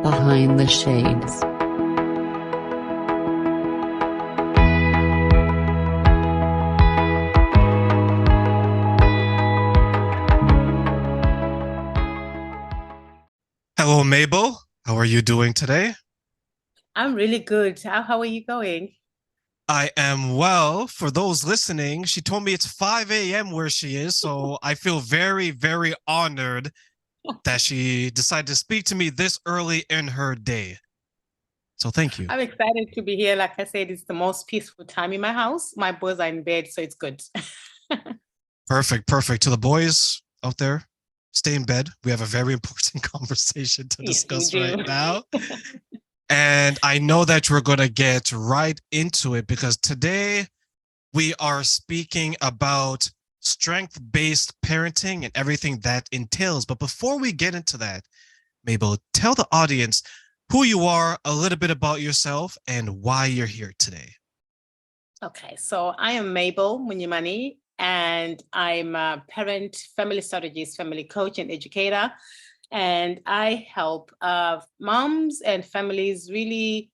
Behind the Shades. Hello, Mabel. How are you doing today? I'm really good. How are you going? I am well. For those listening, she told me it's 5 a.m. where she is, so I feel very, very honored that she decided to speak to me this early in her day. So thank you. I'm excited to be here. Like I said, it's the most peaceful time in my house. My boys are in bed, so it's good. Perfect, perfect. To the boys out there, stay in bed. We have a very important conversation to Yes, we discuss do. right now. And I know that we're going to get right into it because today we are speaking about strength-based parenting and everything that entails. But before we get into that, Mabel, tell the audience who you are, a little bit about yourself, and why you're here today. Okay, so I am Mabble Munyimani, and I'm a parent, family strategist, family coach, and educator. And I help moms and families really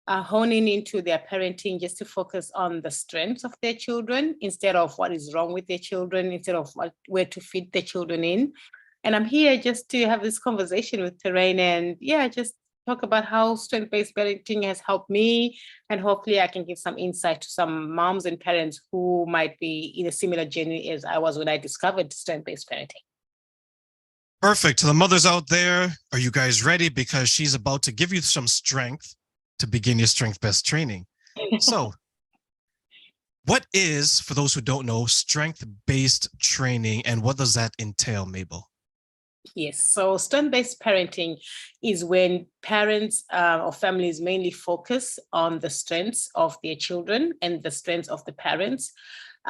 honing into their parenting just to focus on the strengths of their children instead of what is wrong with their children, instead of where to fit their children in. And I'm here just to have this conversation with Terrain and yeah, just talk about how strength-based parenting has helped me. And hopefully I can give some insight to some moms and parents who might be in a similar journey as I was when I discovered strength-based parenting. Perfect. To the mothers out there, are you guys ready? Because she's about to give you some strength to begin your strength-based training. So, what is, for those who don't know, strength-based training and what does that entail, Mabel? Yes, so strength-based parenting is when parents or families mainly focus on the strengths of their children and the strengths of the parents,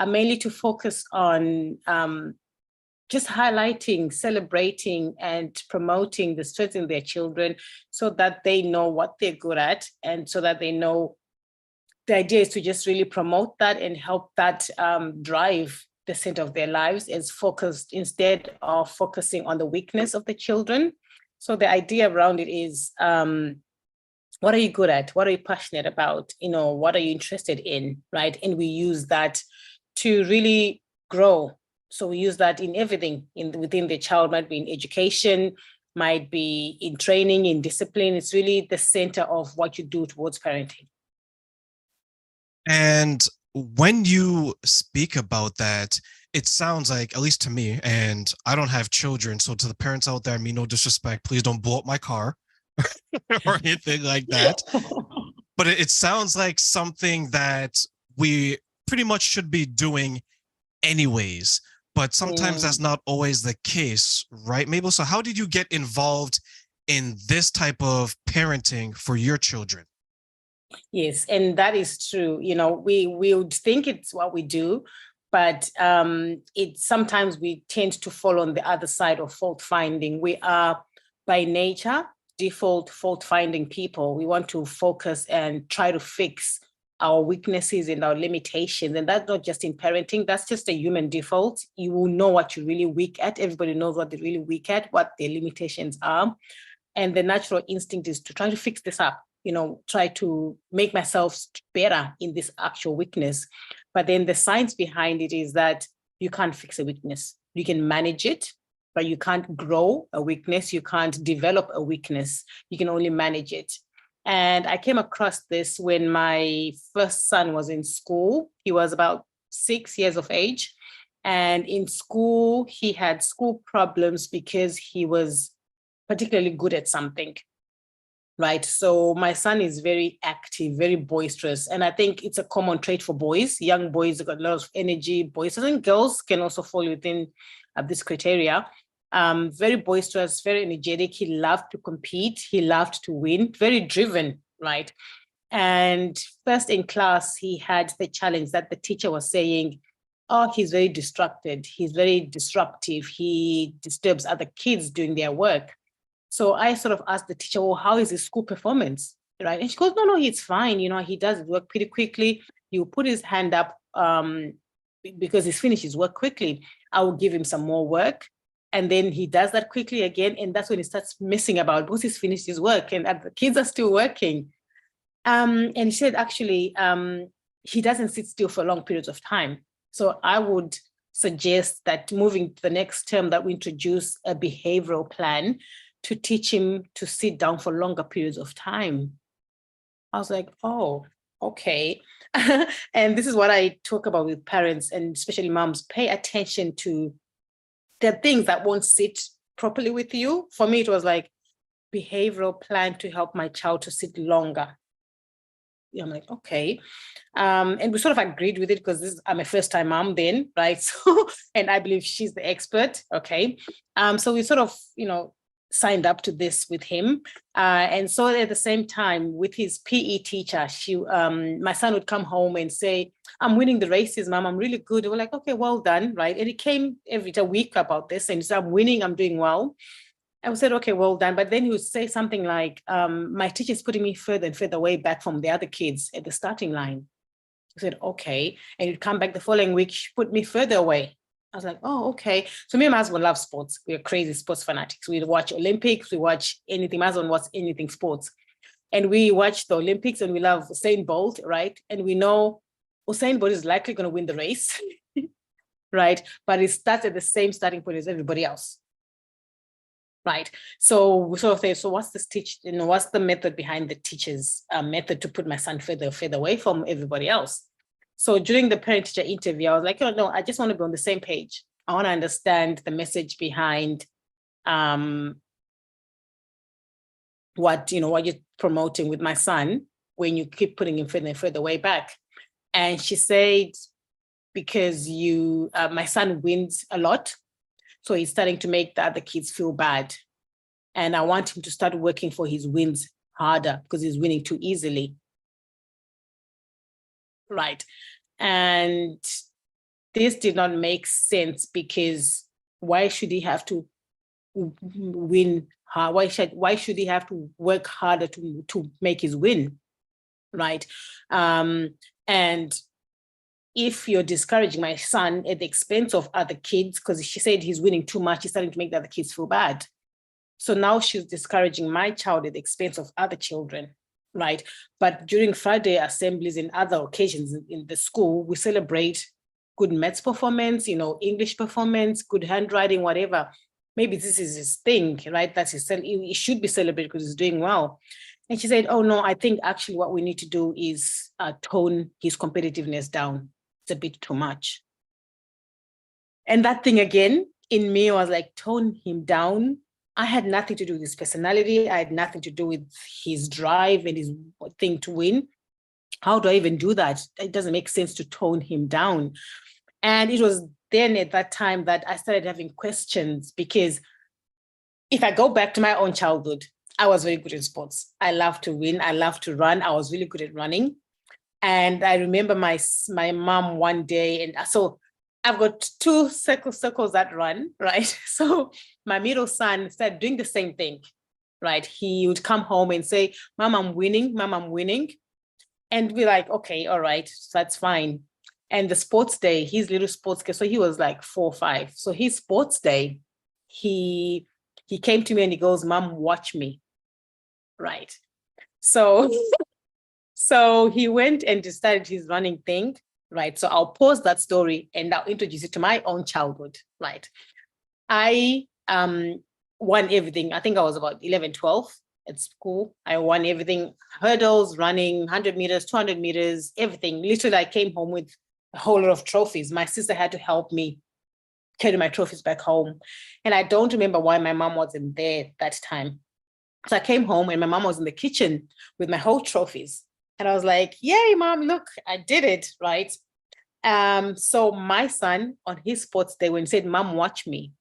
mainly to focus on just highlighting, celebrating, and promoting the strengths in their children so that they know what they're good at and so that they know the idea is to just really promote that and help that drive the center of their lives is focused instead of focusing on the weakness of the children. So the idea around it is what are you good at? What are you passionate about? What are you interested in? Right. And we use that to really grow. So we use that in everything within the child, might be in education, might be in training, in discipline. It's really the center of what you do towards parenting. And when you speak about that, it sounds like, at least to me, and I don't have children, so to the parents out there, I mean no disrespect, please don't blow up my car or anything like that. But it sounds like something that we pretty much should be doing anyways. But sometimes that's Mm. not always the case, right, Mabel? So how did you get involved in this type of parenting for your children? Yes, and that is true. We would think it's what we do, but it sometimes we tend to fall on the other side of fault finding. We are by nature default fault finding people. We want to focus and try to fix our weaknesses and our limitations. And that's not just in parenting, that's just a human default. You will know what you're really weak at. Everybody knows what they're really weak at, what their limitations are. And the natural instinct is to try to fix this up, try to make myself better in this actual weakness. But then the science behind it is that you can't fix a weakness. You can manage it, but you can't grow a weakness. You can't develop a weakness. You can only manage it. And I came across this when my first son was in school. He was about 6 years of age. And in school, he had school problems because he was particularly good at something, right? So my son is very active, very boisterous. And I think it's a common trait for boys. Young boys have got a lot of energy, boisterous, and girls can also fall within this criteria. Very boisterous, very energetic. He loved to compete. He loved to win, very driven, right? And first in class, he had the challenge that the teacher was saying, oh, he's very distracted. He's very disruptive. He disturbs other kids doing their work. So I sort of asked the teacher, well, how is his school performance? Right. And she goes, no, he's fine. He does work pretty quickly. He will put his hand up because he's finished his work quickly. I will give him some more work. And then he does that quickly again. And that's when he starts messing about because he's finished his work and the kids are still working. And he said, actually, he doesn't sit still for long periods of time. So I would suggest that moving to the next term that we introduce a behavioral plan to teach him to sit down for longer periods of time. I was like, oh, okay. And this is what I talk about with parents and especially moms. Pay attention to the things that won't sit properly with you. For me, it was like behavioral plan to help my child to sit longer. I'm like, okay. And we sort of agreed with it because I'm a first-time mom then, right? So, and I believe she's the expert. Okay. So we sort of, signed up to this with him. And so at the same time with his PE teacher, my son would come home and say, I'm winning the races, mom, I'm really good. We're like, okay, well done, right? And it came every week about this and he said, I'm winning, I'm doing well. I said, okay, well done. But then he would say something like, my teacher's putting me further and further away back from the other kids at the starting line. I said, okay. And he'd come back the following week, she put me further away. I was like, oh, okay. So me and my husband love sports. We're crazy sports fanatics. We watch Olympics, we watch anything. My husband watches anything sports. And we watch the Olympics and we love Usain Bolt, right? And we know Usain Bolt is likely going to win the race, right? But it starts at the same starting point as everybody else. Right. So we sort of say, so what's what's the method behind the teacher's method to put my son further away from everybody else? So during the parent-teacher interview, I was like, no, I just want to be on the same page. I want to understand the message behind what you're promoting with my son when you keep putting him further and further way back. And she said, because my son wins a lot, so he's starting to make the other kids feel bad. And I want him to start working for his wins harder because he's winning too easily. Right. And this did not make sense because why should he have to win hard? Why should he have to work harder to make his win? Right. And if you're discouraging my son at the expense of other kids, because she said he's winning too much, he's starting to make the other kids feel bad. So now she's discouraging my child at the expense of other children, right? But during Friday assemblies and other occasions in the school, we celebrate good maths performance, English performance, good handwriting, whatever. Maybe this is his thing, right? He should be celebrated because he's doing well. And she said, oh no, I think actually what we need to do is tone his competitiveness down. It's a bit too much. And that thing again, in me, was like, tone him down. I had nothing to do with his personality. I had nothing to do with his drive and his thing to win. How do I even do that? It doesn't make sense to tone him down. And it was then at that time that I started having questions, because if I go back to my own childhood, I was very good in sports. I love to win. I love to run. I was really good at running. And I remember my mom one day, and so I've got two circles that run, right? So my middle son started doing the same thing, right? He would come home and say, Mom, I'm winning. Mom, I'm winning. And we're like, okay, all right, so that's fine. And the sports day, his little sports day, so he was like 4 or 5. So his sports day, he came to me and he goes, Mom, watch me, right? So he went and started his running thing, right? So I'll pause that story and I'll introduce it to my own childhood, right? I won everything. I think I was about 11, 12 at school. I won everything, hurdles, running, 100 meters, 200 meters, everything. Literally, I came home with a whole lot of trophies. My sister had to help me carry my trophies back home. And I don't remember why my mom wasn't there that time. So I came home and my mom was in the kitchen with my whole trophies. And I was like, yay, Mom, look, I did it, right? So my son on his sports day, when he said, Mom, watch me,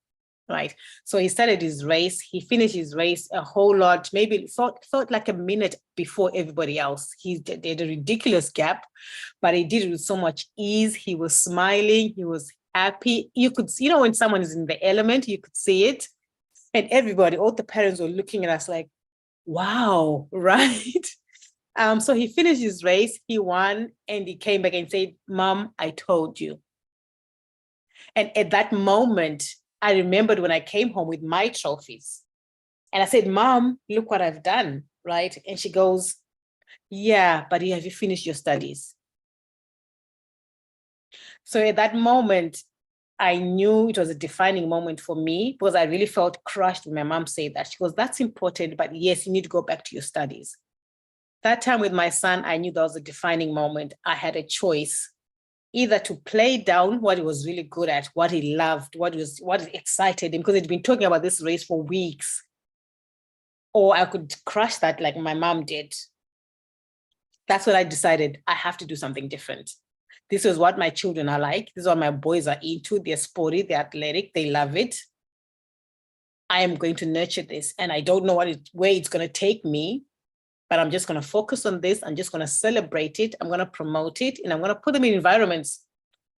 right? So he started his race. He finished his race a whole lot, maybe thought like a minute before everybody else. He did a ridiculous gap, but he did it with so much ease. He was smiling. He was happy. You could, when someone is in the element, you could see it. And everybody, all the parents were looking at us like, wow, right? So he finished his race, he won, and he came back and said, Mom, I told you. And at that moment, I remembered when I came home with my trophies. And I said, Mom, look what I've done, right? And she goes, yeah, but have you finished your studies? So at that moment, I knew it was a defining moment for me because I really felt crushed when my mom said that. She goes, that's important, but yes, you need to go back to your studies. That time with my son, I knew that was a defining moment. I had a choice, either to play down what he was really good at, what he loved, what excited him, because he'd been talking about this race for weeks, or I could crush that like my mom did. That's what I decided. I have to do something different. This is what my children are like. This is what my boys are into. They're sporty, they're athletic, they love it. I am going to nurture this. And I don't know where it's going to take me, but I'm just going to focus on this. I'm just going to celebrate it. I'm going to promote it. And I'm going to put them in environments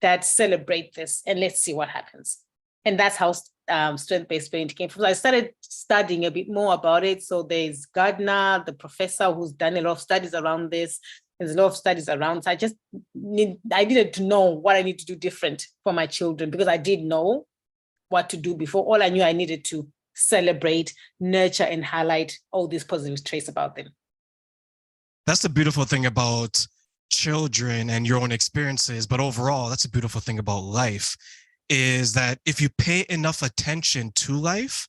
that celebrate this. And let's see what happens. And that's how strength-based parenting came from. So I started studying a bit more about it. So there's Gardner, the professor who's done a lot of studies around this. There's a lot of studies around. So I needed to know what I need to do different for my children, because I did know what to do before. All I knew, I needed to celebrate, nurture, and highlight all these positive traits about them. That's the beautiful thing about children and your own experiences, but overall, that's a beautiful thing about life, is that if you pay enough attention to life,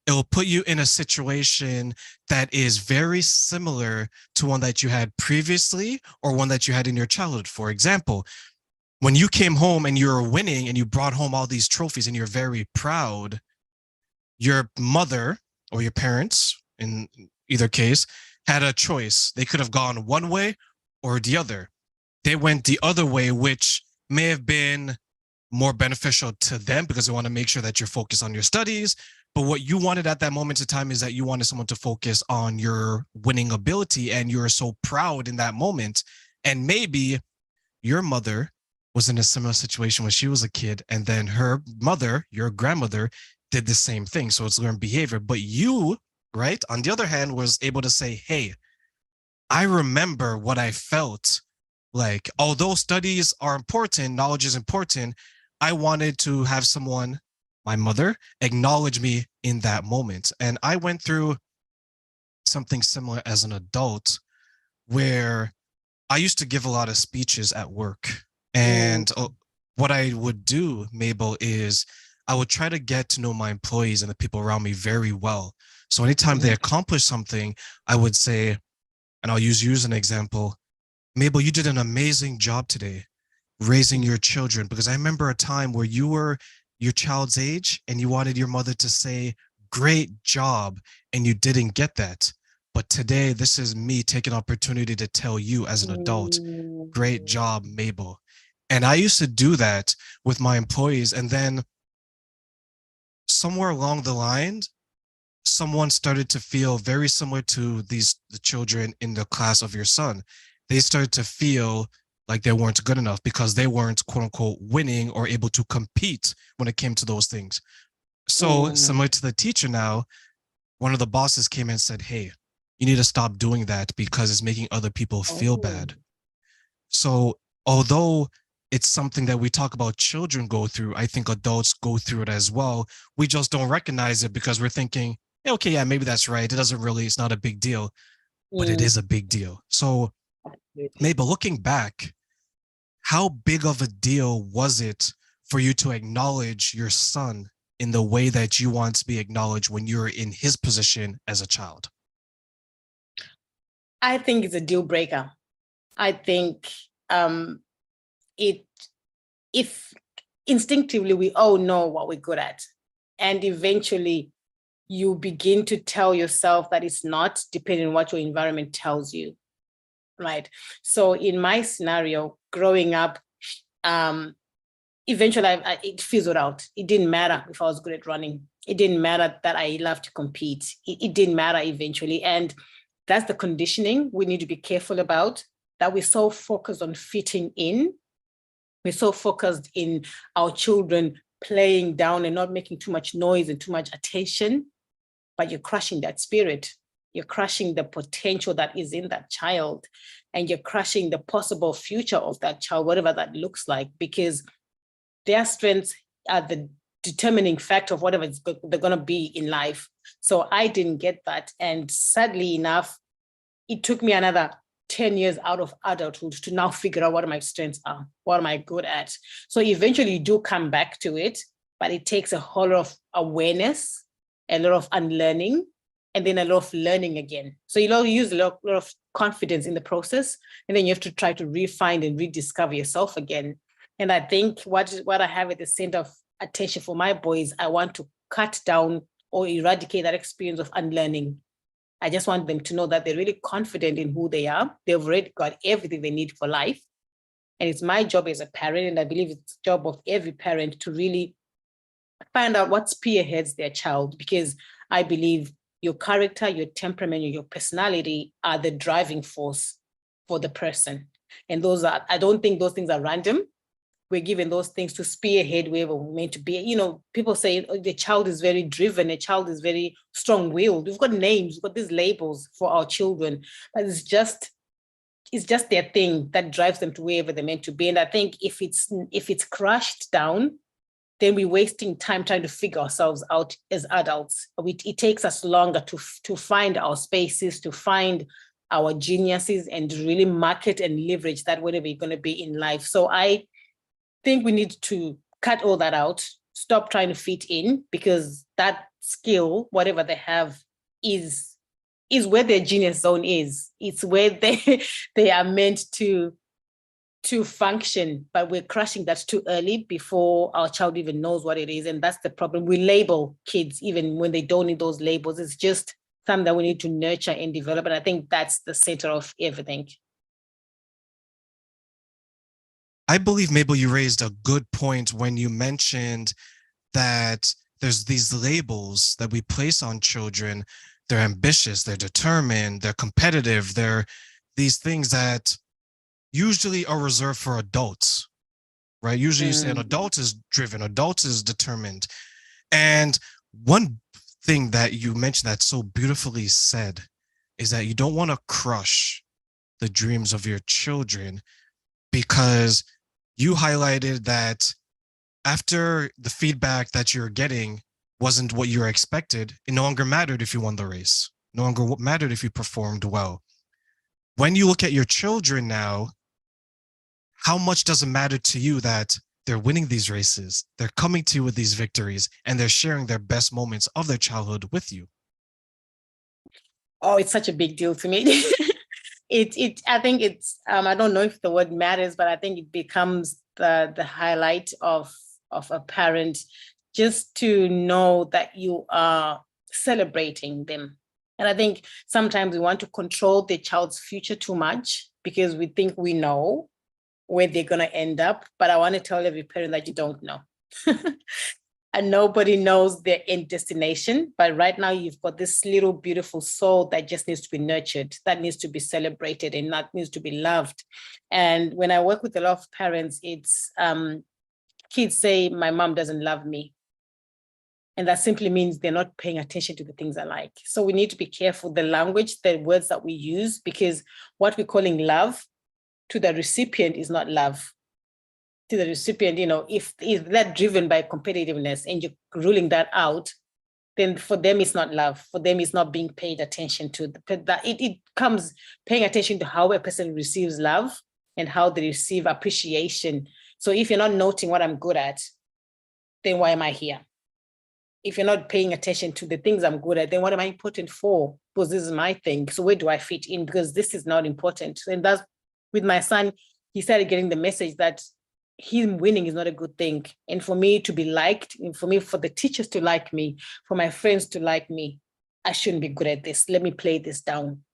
it will put you in a situation that is very similar to one that you had previously or one that you had in your childhood. For example, when you came home and you were winning and you brought home all these trophies and you're very proud, your mother or your parents, in either case, had a choice. They could have gone one way or the other. They went the other way, which may have been more beneficial to them because they want to make sure that you're focused on your studies. But what you wanted at that moment in time is that you wanted someone to focus on your winning ability, and you're so proud in that moment. And maybe your mother was in a similar situation when she was a kid, and then her mother, your grandmother, did the same thing. So it's learned behavior. But you, right, on the other hand, was able to say, hey, I remember what I felt like. Although studies are important, knowledge is important, I wanted to have someone, my mother, acknowledge me in that moment. And I went through something similar as an adult, where I used to give a lot of speeches at work. And what I would do, Mabel, is I would try to get to know my employees and the people around me very well. So anytime they accomplish something, I would say, and I'll use you as an example, Mabel, you did an amazing job today raising your children, because I remember a time where you were your child's age and you wanted your mother to say, great job, and you didn't get that. But today, this is me taking opportunity to tell you as an adult, great job, Mabel. And I used to do that with my employees. And then somewhere along the line, someone started to feel very similar to the children in the class of your son. They started to feel like they weren't good enough because they weren't, quote unquote, winning or able to compete when it came to those things. So similar to the teacher now, one of the bosses came in and said, hey, you need to stop doing that because it's making other people feel bad. So although it's something that we talk about children go through, I think adults go through it as well. We just don't recognize it because we're thinking, okay, yeah, maybe that's right. It doesn't really, it's not a big deal, but it is a big deal. So maybe looking back, how big of a deal was it for you to acknowledge your son in the way that you want to be acknowledged when you're in his position as a child? I think it's a deal breaker. I think if instinctively we all know what we're good at, and eventually you begin to tell yourself that it's not, depending on what your environment tells you, right? So in my scenario, growing up, eventually it fizzled out. It didn't matter if I was good at running. It didn't matter that I loved to compete. It didn't matter eventually. And that's the conditioning we need to be careful about, that we're so focused on fitting in. We're so focused in our children playing down and not making too much noise and too much attention, but you're crushing that spirit. You're crushing the potential that is in that child, and you're crushing the possible future of that child, whatever that looks like, because their strengths are the determining factor of whatever they're going to be in life. So I didn't get that. And sadly enough, it took me another 10 years out of adulthood to now figure out what my strengths are, what am I good at. So eventually you do come back to it, but it takes a whole lot of awareness, a lot of unlearning, and then a lot of learning again. So you use a lot of confidence in the process, and then you have to try to refine and rediscover yourself again. And I think what I have at the center of attention for my boys, I want to cut down or eradicate that experience of unlearning. I just want them to know that they're really confident in who they are. They've already got everything they need for life. And it's my job as a parent, and I believe it's the job of every parent to really find out what spearheads their child, because I believe your character, your temperament, your personality are the driving force for the person. And I don't think those things are random. We're given those things to spearhead wherever we're meant to be. People say the child is very driven, a child is very strong-willed. We've got names, we've got these labels for our children, but it's just their thing that drives them to wherever they're meant to be. And I think if it's crushed down, then we're wasting time trying to figure ourselves out as adults. It takes us longer to find our spaces, to find our geniuses, and to really market and leverage that whatever you're going to be in life. So I think we need to cut all that out, stop trying to fit in, because that skill, whatever they have, is where their genius zone is. It's where they are meant to function, but we're crushing that too early before our child even knows what it is. And that's the problem. We label kids even when they don't need those labels. It's just something that we need to nurture and develop. And I think that's the center of everything. I believe, Mabel, you raised a good point when you mentioned that there's these labels that we place on children. They're ambitious, they're determined, they're competitive, they're these things that usually are reserved for adults, right? Usually you say an adult is driven, adult is determined. And one thing that you mentioned that's so beautifully said is that you don't want to crush the dreams of your children, because you highlighted that after the feedback that you're getting wasn't what you expected, it no longer mattered if you won the race, no longer mattered if you performed well. When you look at your children now, how much does it matter to you that they're winning these races, they're coming to you with these victories, and they're sharing their best moments of their childhood with you? Oh, it's such a big deal to me. I think it's, I don't know if the word matters, but I think it becomes the highlight of a parent, just to know that you are celebrating them. And I think sometimes we want to control the child's future too much because we think we know where they're going to end up. But I want to tell every parent that you don't know. And nobody knows their end destination. But right now you've got this little beautiful soul that just needs to be nurtured, that needs to be celebrated, and that needs to be loved. And when I work with a lot of parents, it's kids say, my mom doesn't love me. And that simply means they're not paying attention to the things I like. So we need to be careful, the language, the words that we use, because what we're calling love to the recipient is not love. To the recipient, if they're driven by competitiveness and you're ruling that out, then for them it's not love. For them it's not being paid attention to. It comes paying attention to how a person receives love and how they receive appreciation. So if you're not noting what I'm good at, then why am I here? If you're not paying attention to the things I'm good at, then what am I important for? Because this is my thing. So where do I fit in? Because this is not important. And that's with my son, he started getting the message that him winning is not a good thing. And for me to be liked, and for the teachers to like me, for my friends to like me, I shouldn't be good at this. Let me play this down.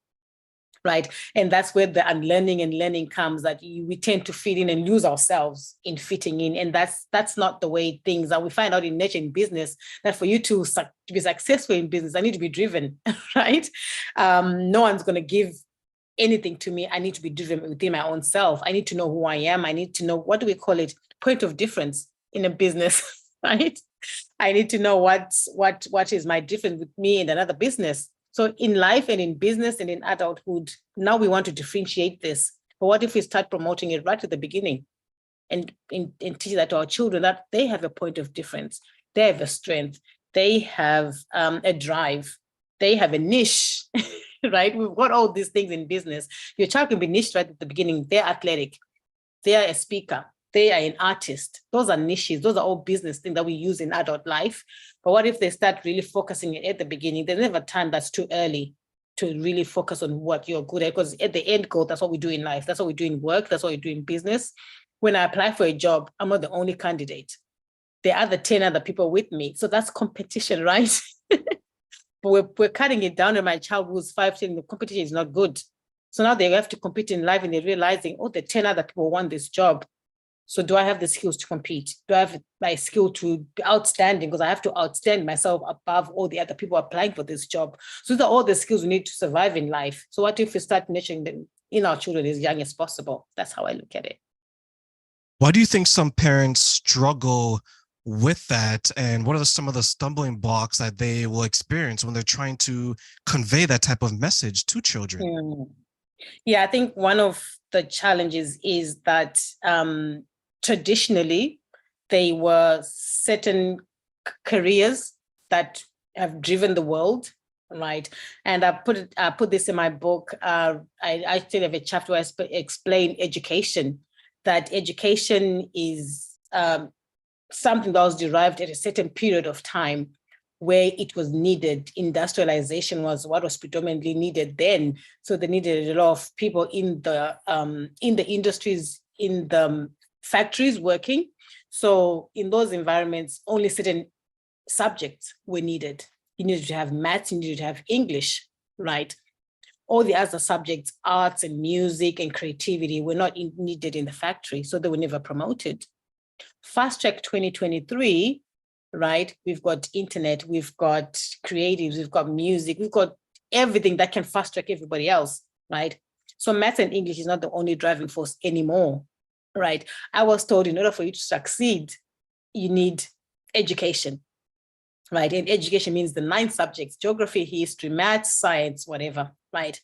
Right. And that's where the unlearning and learning comes, that we tend to fit in and lose ourselves in fitting in. And that's not the way things are. We find out in nature, in business, that for you to be successful in business, I need to be driven, right? No one's going to give anything to me. I need to be driven within my own self. I need to know who I am. I need to know, what do we call it? Point of difference in a business, right? I need to know what is my difference with me and another business. So in life and in business and in adulthood, now we want to differentiate this. But what if we start promoting it right at the beginning and teach that to our children, that they have a point of difference? They have a strength. They have a drive. They have a niche, right? We've got all these things in business. Your child can be niched right at the beginning. They're athletic. They are a speaker. They are an artist. Those are niches. Those are all business things that we use in adult life. But what if they start really focusing it at the beginning? There's never a time that's too early to really focus on what you're good at, because at the end goal, that's what we do in life. That's what we do in work. That's what we do in business. When I apply for a job, I'm not the only candidate. There are the 10 other people with me. So that's competition, right? But we're cutting it down, and my child who's 5, 10, the competition is not good. So now they have to compete in life, and they're realizing, oh, the 10 other people want this job. So do I have the skills to compete? Do I have my skill to be outstanding? Because I have to outstand myself above all the other people applying for this job. So these are all the skills we need to survive in life. So what if we start nurturing them in our children as young as possible? That's how I look at it. Why do you think some parents struggle with that? And what are some of the stumbling blocks that they will experience when they're trying to convey that type of message to children? Yeah, I think one of the challenges is that traditionally they were certain careers that have driven the world, right? And I put this in my book. I still have a chapter where I explain education, that education is something that was derived at a certain period of time where it was needed. Industrialization was what was predominantly needed then. So they needed a lot of people in the industries, in the factories working. So in those environments, only certain subjects were needed. You needed to have maths, you needed to have English, right? All the other subjects, arts and music and creativity, were not needed in the factory, so they were never promoted. Fast track 2023, right? We've got internet, we've got creatives, we've got music, we've got everything that can fast track everybody else, right? So math and English is not the only driving force anymore, right? I was told in order for you to succeed, you need education, right? And education means the 9 subjects: geography, history, math, science, whatever, right?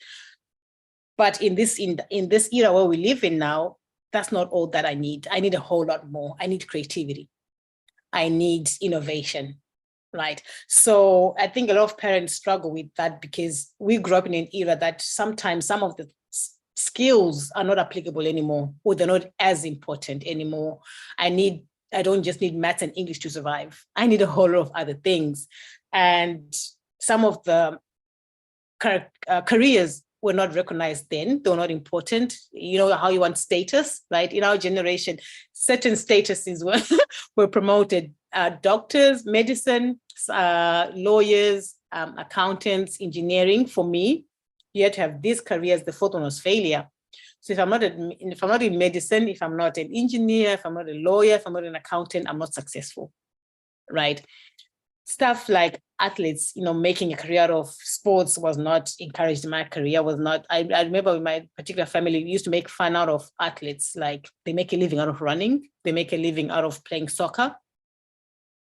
But in this era where we live in now, that's not all that I need. I need a whole lot more. I need creativity. I need innovation, right? So I think a lot of parents struggle with that because we grew up in an era that sometimes some of the skills are not applicable anymore, or they're not as important anymore. I don't just need maths and English to survive. I need a whole lot of other things. And some of the careers were not recognized then. They were not important. You know how you want status, right? In our generation, certain statuses were promoted. Doctors, medicine, lawyers, accountants, engineering. For me, you had to have these careers. The fourth one was failure. So if I'm not in medicine, if I'm not an engineer, if I'm not a lawyer, if I'm not an accountant, I'm not successful, right? Stuff like athletes, making a career of sports was not encouraged in my career, was not. I remember in my particular family, we used to make fun out of athletes. Like, they make a living out of running. They make a living out of playing soccer.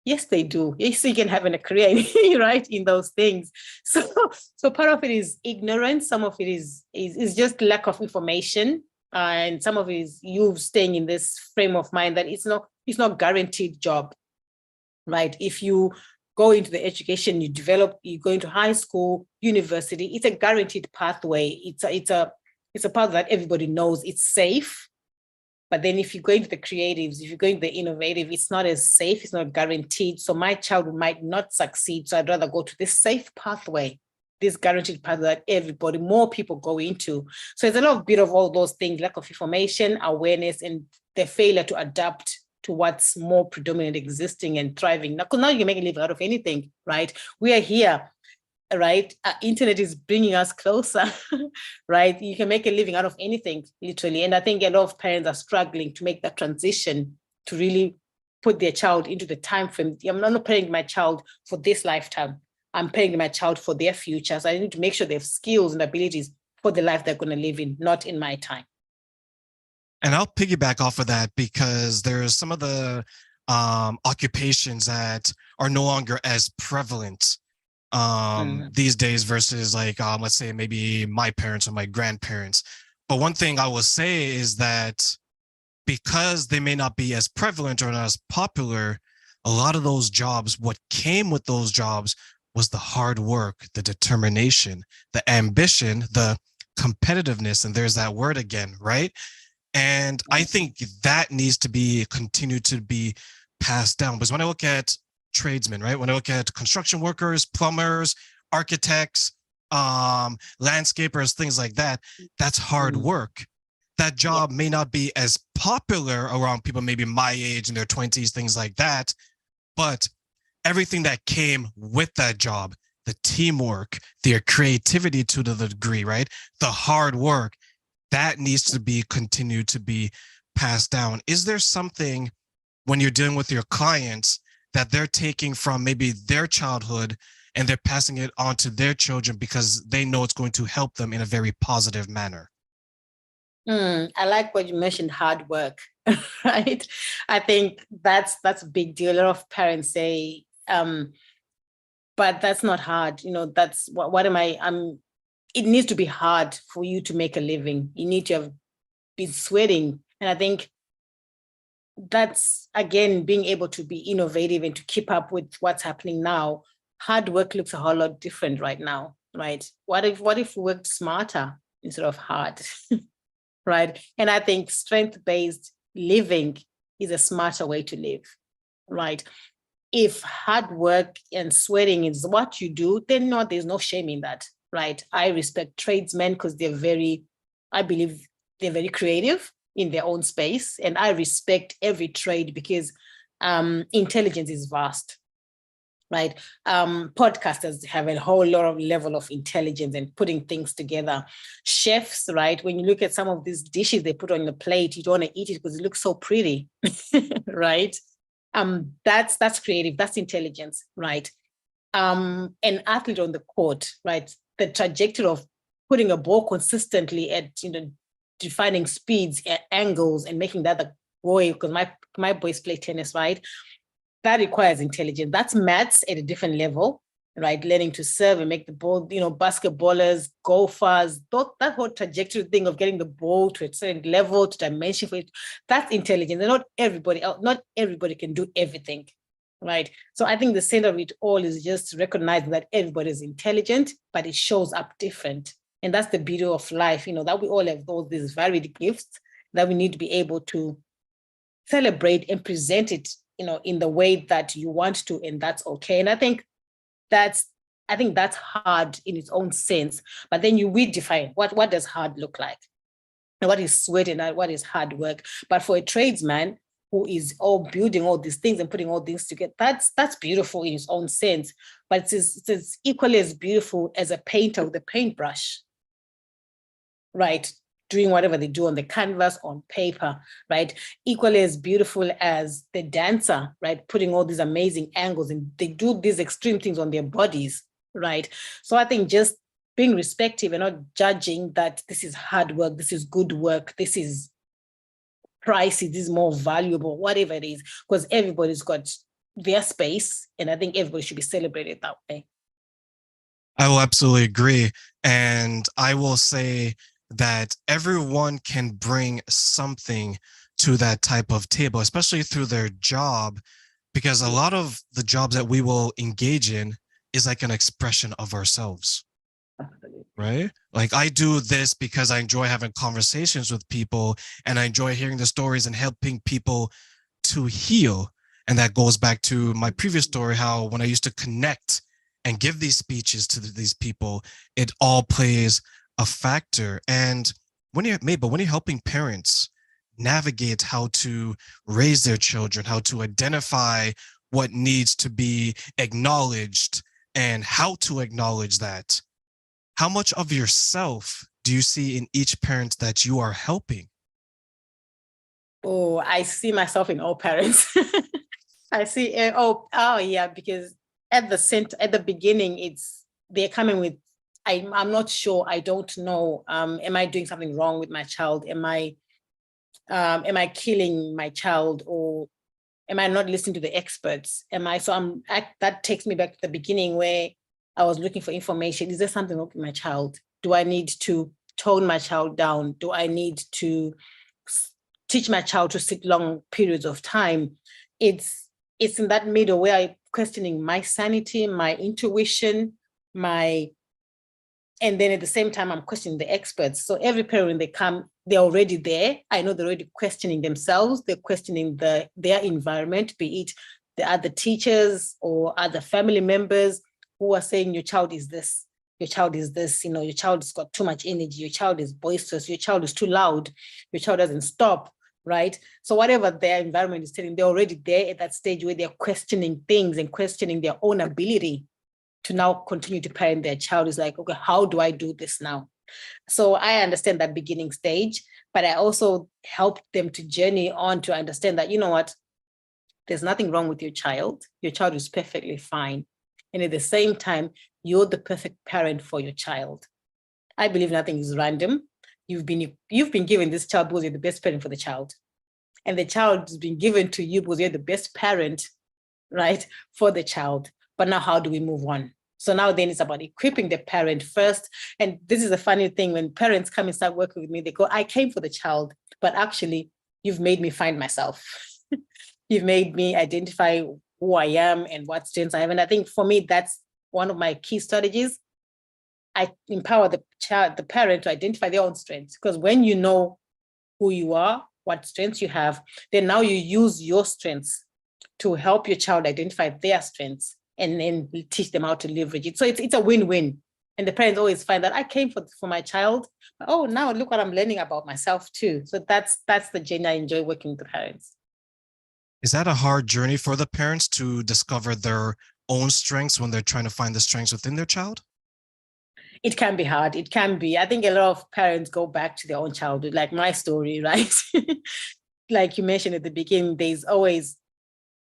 Yes, they do. Yes, you can have a career, right, in those things. So part of it is ignorance. Some of it is just lack of information. And some of it is you staying in this frame of mind that it's not guaranteed job, right? If you go into the education, you go into high school, university, it's a guaranteed pathway. It's a path that everybody knows it's safe. But then if you go into the creatives, if you go into the innovative, it's not as safe, it's not guaranteed. So my child might not succeed. So I'd rather go to this safe pathway, this guaranteed pathway that more people go into. So there's a lot of bit of all those things: lack of information, awareness, and the failure to adapt to what's more predominant, existing and thriving. Because now you can make a living out of anything, right? We are here, right? Internet is bringing us closer, right? You can make a living out of anything, literally. And I think a lot of parents are struggling to make that transition, to really put their child into the time frame. I'm not paying my child for this lifetime. I'm paying my child for their future. So I need to make sure they have skills and abilities for the life they're going to live in, not in my time. And I'll piggyback off of that, because there's some of the occupations that are no longer as prevalent these days versus let's say maybe my parents or my grandparents. But one thing I will say is that because they may not be as prevalent or not as popular, a lot of those jobs, what came with those jobs was the hard work, the determination, the ambition, the competitiveness. And there's that word again, right? And I think that needs to be continued to be passed down. Because when I look at tradesmen, right? When I look at construction workers, plumbers, architects, landscapers, things like that, that's hard work. That job may not be as popular around people maybe my age in their 20s, things like that, but everything that came with that job, the teamwork, their creativity to the degree, right? The hard work, that needs to be continued to be passed down. Is there something when you're dealing with your clients that they're taking from maybe their childhood and they're passing it on to their children because they know it's going to help them in a very positive manner? I like what you mentioned, hard work, right? I think that's a big deal. A lot of parents say, but that's not hard. That's what am I? It needs to be hard for you to make a living. You need to have been sweating. And I think that's, again, being able to be innovative and to keep up with what's happening now. Hard work looks a whole lot different right now, right? What if we worked smarter instead of hard, right? And I think strength-based living is a smarter way to live, right? If hard work and sweating is what you do, then no, there's no shame in that, right? I respect tradesmen because I believe they're very creative in their own space. And I respect every trade because intelligence is vast, right? Podcasters have a whole lot of level of intelligence and putting things together. Chefs, right? When you look at some of these dishes they put on the plate, you don't want to eat it because it looks so pretty, right? That's creative, that's intelligence, right? An athlete on the court, right? The trajectory of putting a ball consistently at, defining speeds, angles, and making that the boy, because my boys play tennis, right? That requires intelligence. That's maths at a different level, right? Learning to serve and make the ball, basketballers, golfers, that whole trajectory thing of getting the ball to a certain level, to dimension for it, that's intelligence. And not everybody can do everything, right? So I think the center of it all is just recognizing that everybody is intelligent, but it shows up different. And that's the beauty of life, that we all have all these varied gifts that we need to be able to celebrate and present it, in the way that you want to, and that's okay. And I think that's hard in its own sense, but then we define what does hard look like, and what is sweat and what is hard work. But for a tradesman who is all building all these things and putting all things together, that's beautiful in its own sense. But it's equally as beautiful as a painter with a paintbrush, right? Doing whatever they do on the canvas, on paper, right? Equally as beautiful as the dancer, right? Putting all these amazing angles, and they do these extreme things on their bodies, right? So I think just being respectful and not judging that this is hard work, this is good work, this is pricey, this is more valuable, whatever it is, because everybody's got their space, and I think everybody should be celebrated that way. I will absolutely agree. And I will say that everyone can bring something to that type of table, especially through their job, because a lot of the jobs that we will engage in is like an expression of ourselves, right? Like I do this because I enjoy having conversations with people and I enjoy hearing the stories and helping people to heal. And that goes back to my previous story, how when I used to connect and give these speeches to these people, it all plays a factor. And when you're helping parents navigate how to raise their children, how to identify what needs to be acknowledged and how to acknowledge that, how much of yourself do you see in each parent that you are helping? Oh, I see myself in all parents. I see, yeah, because at the beginning, they're coming with, I'm not sure, I don't know, am I doing something wrong with my child? Am I killing my child, or am I not listening to the experts? That takes me back to the beginning where I was looking for information. Is there something wrong with my child? Do I need to tone my child down? Do I need to teach my child to sit long periods of time? It's it's in that middle where I'm questioning my sanity, my intuition, and then at the same time, I'm questioning the experts. So every parent, when they come, they're already there. I know they're already questioning themselves. They're questioning their environment, be it the other teachers or other family members who are saying your child is this, your child is this, your child has got too much energy, your child is boisterous, your child is too loud, your child doesn't stop, right? So whatever their environment is telling, they're already there at that stage where they're questioning things and questioning their own ability to now continue to parent their child. Is like, okay, how do I do this now? So I understand that beginning stage, but I also help them to journey on to understand that, you know what, there's nothing wrong with your child. Your child is perfectly fine. And at the same time, you're the perfect parent for your child. I believe nothing is random. You've been given this child because you're the best parent for the child. And the child has been given to you because you're the best parent, right, for the child. But now how do we move on? So now then it's about equipping the parent first. And this is a funny thing, when parents come and start working with me, they go, I came for the child, but actually you've made me find myself. You've made me identify who I am and what strengths I have. And I think for me, that's one of my key strategies. I empower the parent to identify their own strengths, because when you know who you are, what strengths you have, then now you use your strengths to help your child identify their strengths and then teach them how to leverage it. So it's a win-win. And the parents always find that I came for my child. Oh, now look what I'm learning about myself too. So that's the journey I enjoy working with the parents. Is that a hard journey for the parents to discover their own strengths when they're trying to find the strengths within their child? It can be hard. It can be. I think a lot of parents go back to their own childhood, like my story, right? Like you mentioned at the beginning, there's always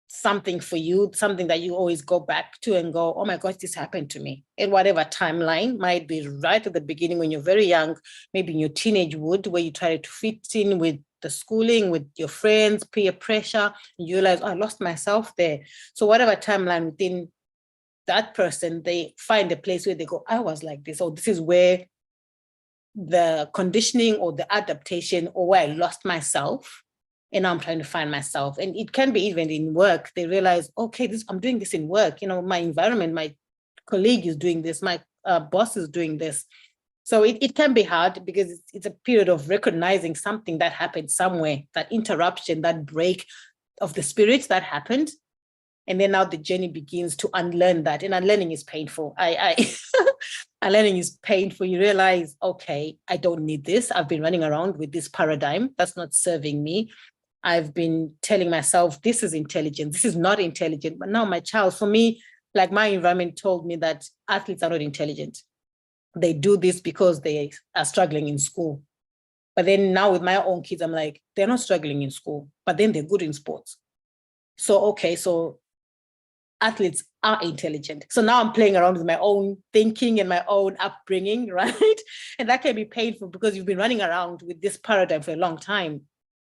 something for you, something that you always go back to and go, oh my gosh, this happened to me. In whatever timeline, might be right at the beginning when you're very young, maybe in your teenagehood, where you try to fit in with the schooling, with your friends, peer pressure, and you realize, oh, I lost myself there. So whatever timeline within that person, they find a place where they go, I was like this, or this is where the conditioning or the adaptation, or where I lost myself. And now I'm trying to find myself. And it can be even in work. They realize, okay, I'm doing this in work. My environment, my colleague is doing this, my boss is doing this. So it can be hard, because it's a period of recognizing something that happened somewhere, that interruption, that break of the spirit that happened. And then now the journey begins to unlearn that. And unlearning is painful. Unlearning is painful. You realize, okay, I don't need this. I've been running around with this paradigm that's not serving me. I've been telling myself, this is intelligent, this is not intelligent. But now my child, for me, like my environment told me that athletes are not intelligent. They do this because they are struggling in school. But then now with my own kids, I'm like, they're not struggling in school, but then they're good in sports. So, okay, so athletes are intelligent. So now I'm playing around with my own thinking and my own upbringing, right? And that can be painful, because you've been running around with this paradigm for a long time,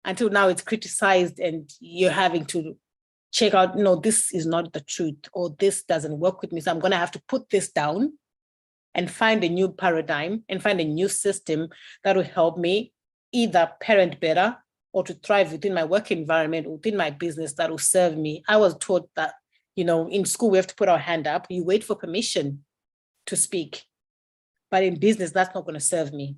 until now it's criticized and you're having to check out, no, this is not the truth, or this doesn't work with me. So I'm going to have to put this down and find a new paradigm and find a new system that will help me either parent better or to thrive within my work environment, within my business, that will serve me. I was taught that, in school, we have to put our hand up. You wait for permission to speak. But in business, that's not going to serve me.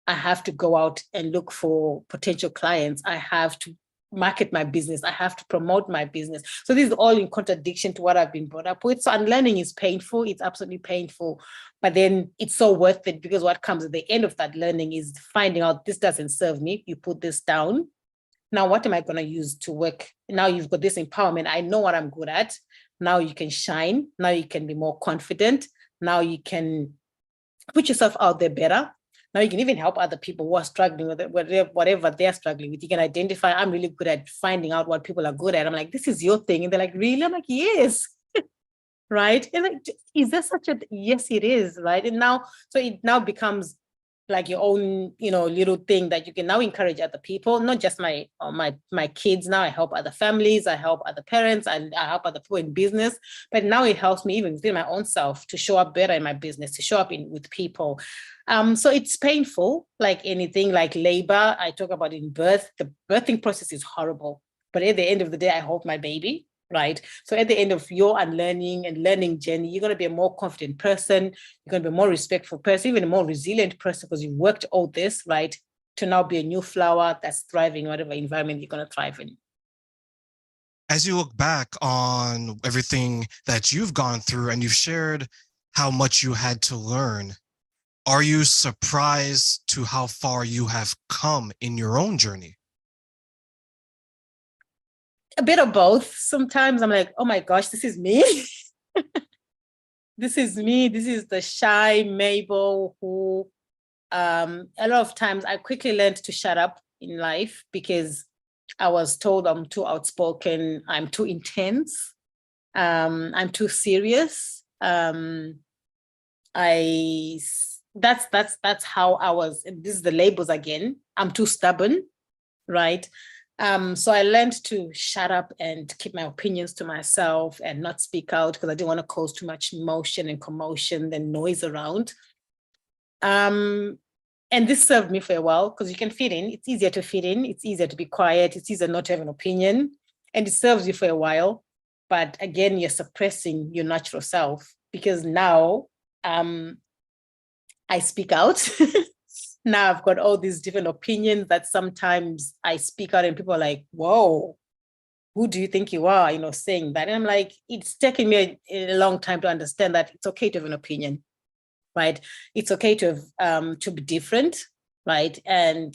I have to go out and look for potential clients. I have to market my business. I have to promote my business. So this is all in contradiction to what I've been brought up with. So unlearning is painful. It's absolutely painful. But then it's so worth it, because what comes at the end of that learning is finding out, this doesn't serve me. You put this down. Now, what am I going to use to work? Now you've got this empowerment. I know what I'm good at. Now you can shine. Now you can be more confident. Now you can put yourself out there better. Now you can even help other people who are struggling with it, whatever they're struggling with. You can identify, I'm really good at finding out what people are good at. I'm like, this is your thing. And they're like, really? I'm like, yes. Right? And like, is there such a, yes, it is, right? And now, so it now becomes like your own, little thing that you can now encourage other people, not just my kids. Now I help other families, I help other parents, and I help other people in business. But now it helps me even within my own self to show up better in my business, to show up with people. So it's painful, like anything, like labor. I talk about in birth. The birthing process is horrible. But at the end of the day, I hold my baby. right? So at the end of your unlearning and learning journey, you're going to be a more confident person. You're going to be a more respectful person, even a more resilient person, because you worked all this, right? To now be a new flower that's thriving in whatever environment you're going to thrive in. As you look back on everything that you've gone through and you've shared how much you had to learn, are you surprised to how far you have come in your own journey? A bit of both. Sometimes I'm like, oh my gosh, this is me. This is me. This is the shy Mabel who a lot of times I quickly learned to shut up in life because I was told I'm too outspoken, I'm too intense, I'm too serious. That's how I was. This is the labels again. I'm too stubborn, right? So I learned to shut up and keep my opinions to myself and not speak out because I didn't want to cause too much motion and commotion and noise around. And this served me for a while because you can fit in. It's easier to fit in. It's easier to be quiet. It's easier not to have an opinion. And it serves you for a while. But again, you're suppressing your natural self because now I speak out. Now I've got all these different opinions that sometimes I speak out and people are like, whoa, who do you think you are, saying that? And I'm like, it's taken me a long time to understand that it's okay to have an opinion. Right? It's okay to have to be different, right? And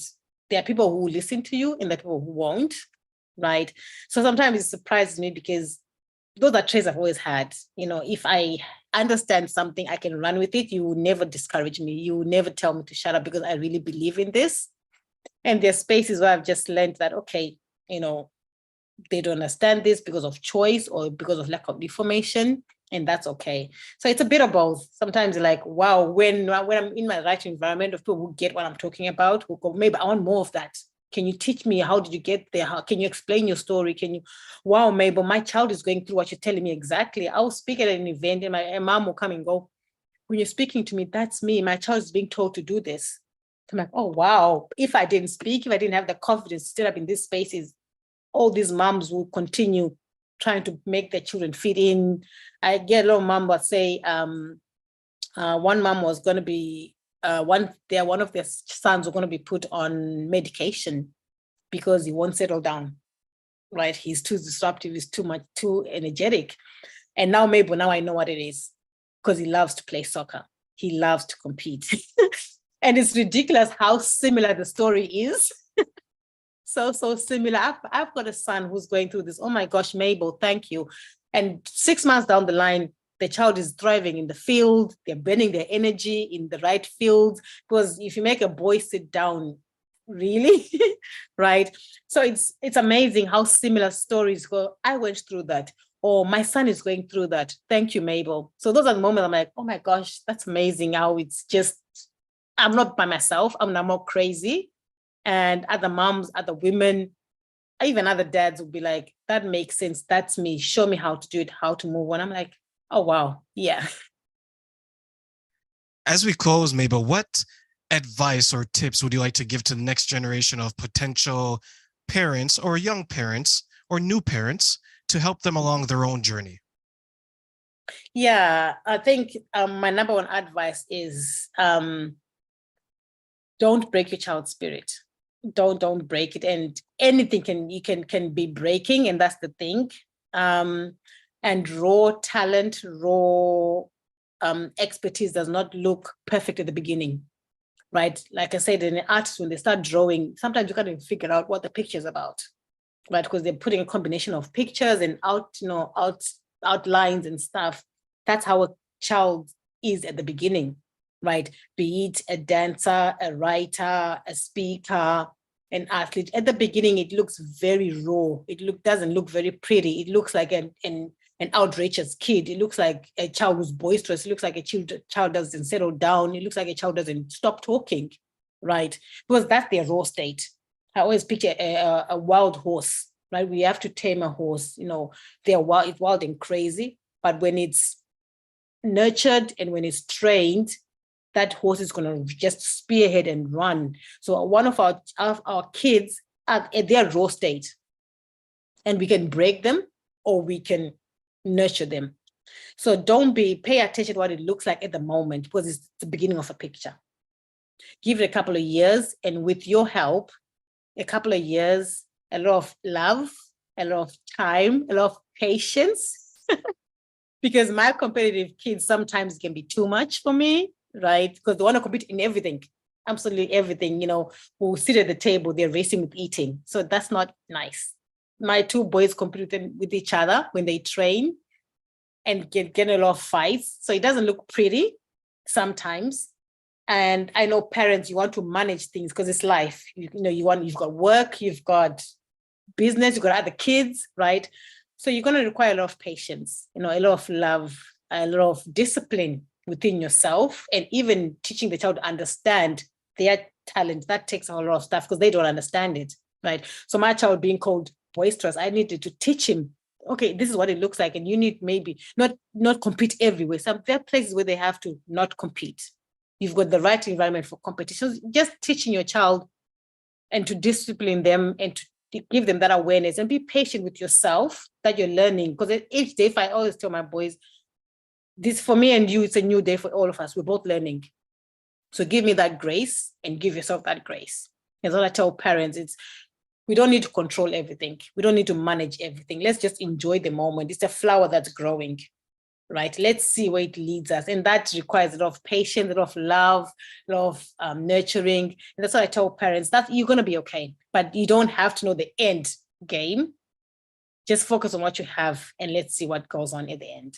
there are people who listen to you and there are people who won't, right? So sometimes it surprises me because those are traits I've always had. If I understand something, I can run with it. You will never discourage me. You will never tell me to shut up because I really believe in this. And there's spaces where I've just learned that, okay, they don't understand this because of choice or because of lack of information. And that's okay. So it's a bit of both. Sometimes like, wow, when I'm in my right environment of people who get what I'm talking about, who go, maybe I want more of that. Can you teach me? How did you get there? How can you explain your story? Wow, Mabel, my child is going through what you're telling me exactly. I'll speak at an event and my mom will come and go, when you're speaking to me, that's me. My child is being told to do this. I'm like, oh, wow. If I didn't speak, if I didn't have the confidence to stand up in these spaces, all these moms will continue trying to make their children fit in. I get a lot of moms that say one mom was going to be one of their sons were going to be put on medication because he won't settle down, right? He's too disruptive, he's too energetic. And now I know what it is because he loves to play soccer. He loves to compete. And it's ridiculous how similar the story is. So similar. I've got a son who's going through this. Oh my gosh, Mabel, thank you. And 6 months down the line, the child is thriving in the field. They're burning their energy in the right fields. Because if you make a boy sit down, really, right? So it's amazing how similar stories go. I went through that. Or my son is going through that. Thank you, Mabel. So those are the moments I'm like, oh my gosh, that's amazing how it's just, I'm not by myself. I'm not more crazy. And other moms, other women, even other dads will be like, that makes sense. That's me. Show me how to do it, how to move on. I'm like, oh, wow. Yeah. As we close, Mabel, what advice or tips would you like to give to the next generation of potential parents or young parents or new parents to help them along their own journey? Yeah, I think my number one advice is don't break your child's spirit. Don't break it. And anything can be breaking, and that's the thing. And raw talent, raw expertise does not look perfect at the beginning, right? Like I said, in the artists, when they start drawing, sometimes you can't even figure out what the picture is about, right? Because they're putting a combination of pictures and outlines and stuff. That's how a child is at the beginning, right? Be it a dancer, a writer, a speaker, an athlete. At the beginning, it looks very raw. Doesn't look very pretty. It looks like an outrageous kid. It looks like a child who's boisterous. It looks like a child doesn't settle down. It looks like a child doesn't stop talking, right? Because that's their raw state. I always picture a wild horse, right? We have to tame a horse. They're wild, it's wild and crazy. But when it's nurtured and when it's trained, that horse is going to just spearhead and run. So one of our kids are at their raw state, and we can break them or we can nurture them. So pay attention to what it looks like at the moment, because it's the beginning of a picture. Give it a couple of years, and with your help, a couple of years, a lot of love, a lot of time, a lot of patience. Because my competitive kids sometimes can be too much for me, right? Because they want to compete in everything, absolutely everything. We'll sit at the table, they're racing with eating. So that's not nice. My two boys compete with each other when they train and get a lot of fights. So it doesn't look pretty sometimes. And I know parents, you want to manage things because it's life. You've got work, you've got business, you've got other kids, right? So you're going to require a lot of patience, a lot of love, a lot of discipline within yourself, and even teaching the child to understand their talent. That takes a whole lot of stuff because they don't understand it, right? So my child being called boisterous, I needed to teach him, okay, this is what it looks like, and you need maybe not compete everywhere. There are places where they have to not compete. You've got the right environment for competitions. Just teaching your child and to discipline them and to give them that awareness, and be patient with yourself that you're learning. Because each day, if I always tell my boys, this for me and you, it's a new day for all of us. We're both learning. So give me that grace and give yourself that grace. That's what I tell parents. We don't need to control everything. We don't need to manage everything. Let's just enjoy the moment. It's a flower that's growing, right? Let's see where it leads us. And that requires a lot of patience, a lot of love, a lot of nurturing. And that's what I tell parents, that you're going to be okay, but you don't have to know the end game. Just focus on what you have, and let's see what goes on at the end.